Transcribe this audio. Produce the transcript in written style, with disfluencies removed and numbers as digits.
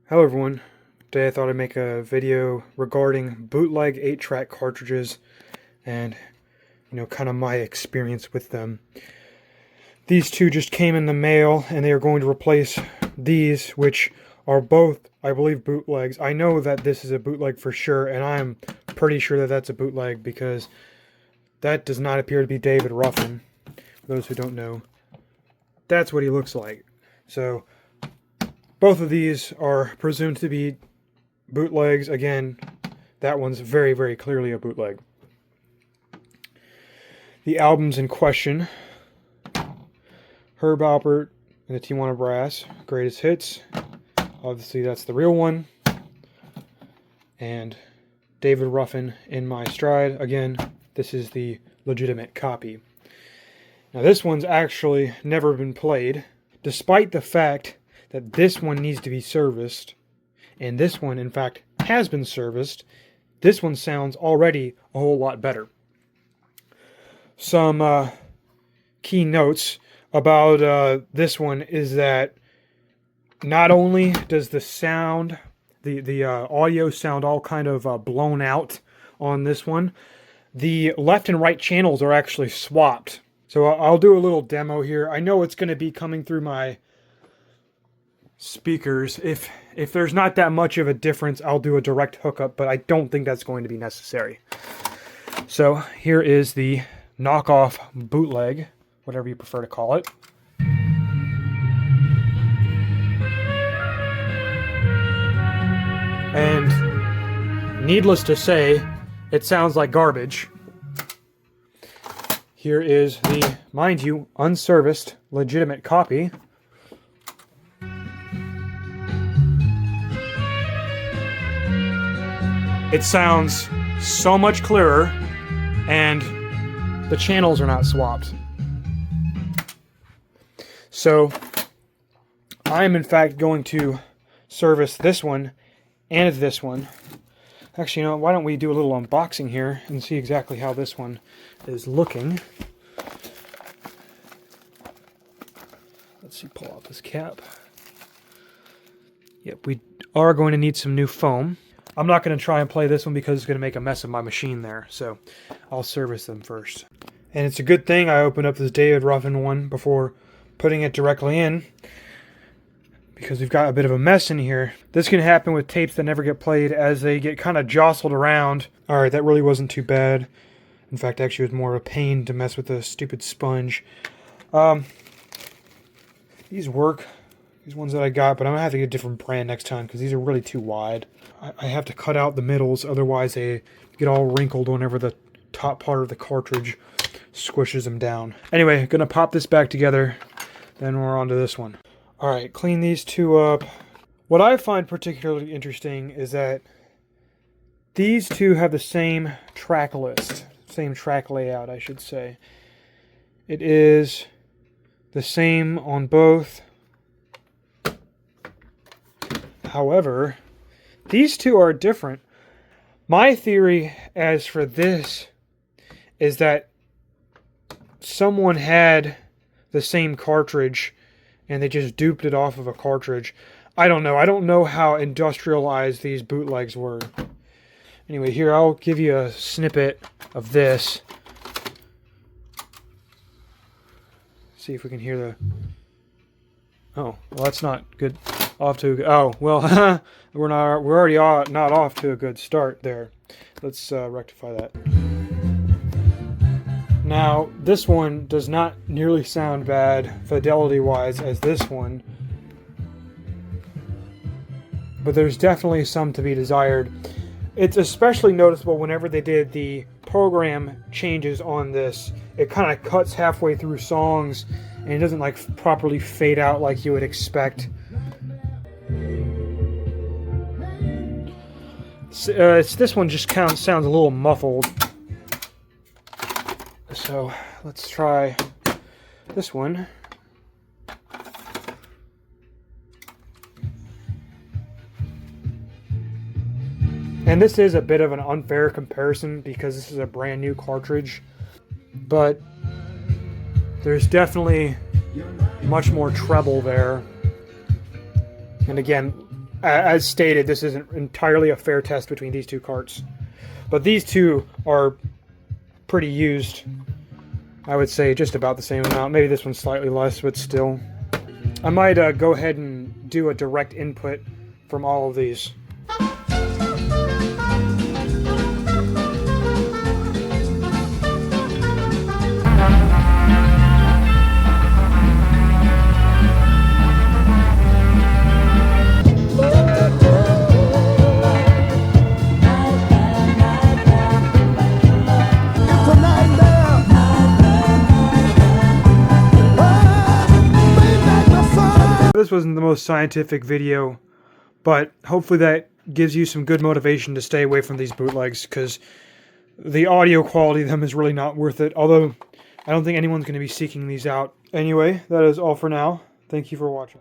Hello everyone, today I thought I'd make a video regarding bootleg 8-track cartridges and, kind of my experience with them. These two just came in the mail and they are going to replace these, which are both, I believe, bootlegs. I know that this is a bootleg for sure, and I'm pretty sure that that's a bootleg because that does not appear to be David Ruffin. For those who don't know, that's what he looks like. So both of these are presumed to be bootlegs. Again, that one's very, very clearly a bootleg. The albums in question: Herb Alpert and the Tijuana Brass, Greatest Hits. Obviously, that's the real one. And David Ruffin, In My Stride. Again, this is the legitimate copy. Now, this one's actually never been played, despite the fact that this one needs to be serviced, and this one, in fact, has been serviced. This one sounds already a whole lot better. Some key notes about this one is that not only does the sound, the audio sound all kind of blown out on this one, the left and right channels are actually swapped. So I'll do a little demo here. I know it's going to be coming through my speakers. If there's not that much of a difference, I'll do a direct hookup, but I don't think that's going to be necessary. So here is the knockoff bootleg, whatever you prefer to call it. And needless to say, it sounds like garbage. Here is the, mind you, unserviced, legitimate copy. It sounds so much clearer, and the channels are not swapped. So I am in fact going to service this one and this one. Actually, why don't we do a little unboxing here and see exactly how this one is looking. Let's see, pull out this cap. Yep, we are going to need some new foam. I'm not going to try and play this one because it's going to make a mess of my machine there, so I'll service them first. And it's a good thing I opened up this David Ruffin one before putting it directly in, because we've got a bit of a mess in here. This can happen with tapes that never get played as they get kind of jostled around. Alright, that really wasn't too bad. In fact, actually it was more of a pain to mess with the stupid sponge. These work. These ones that I got, but I'm going to have to get a different brand next time because these are really too wide. I have to cut out the middles, otherwise they get all wrinkled whenever the top part of the cartridge squishes them down. Anyway, going to pop this back together, then we're on to this one. Alright, clean these two up. What I find particularly interesting is that these two have the same track list, same track layout, I should say. It is the same on both. However, these two are different. My theory as for this is that someone had the same cartridge and they just duped it off of a cartridge. I don't know. I don't know how industrialized these bootlegs were. Anyway, here I'll give you a snippet of this. See if we can hear the... Oh, well, that's not good. Off to well, we're already not off to a good start there. Let's rectify that. Now, this one does not nearly sound bad fidelity-wise as this one, but there's definitely some to be desired. It's especially noticeable whenever they did the program changes on this. It kind of cuts halfway through songs, and it doesn't like properly fade out like you would expect. This one just sounds a little muffled. So let's try this one. And this is a bit of an unfair comparison because this is a brand new cartridge, but there's definitely much more treble there. And again, as stated, this isn't entirely a fair test between these two carts. But these two are pretty used. I would say just about the same amount. Maybe this one's slightly less, but still. I might go ahead and do a direct input from all of these. This wasn't the most scientific video, but hopefully that gives you some good motivation to stay away from these bootlegs, because the audio quality of them is really not worth it, although I don't think anyone's going to be seeking these out. Anyway, that is all for now. Thank you for watching.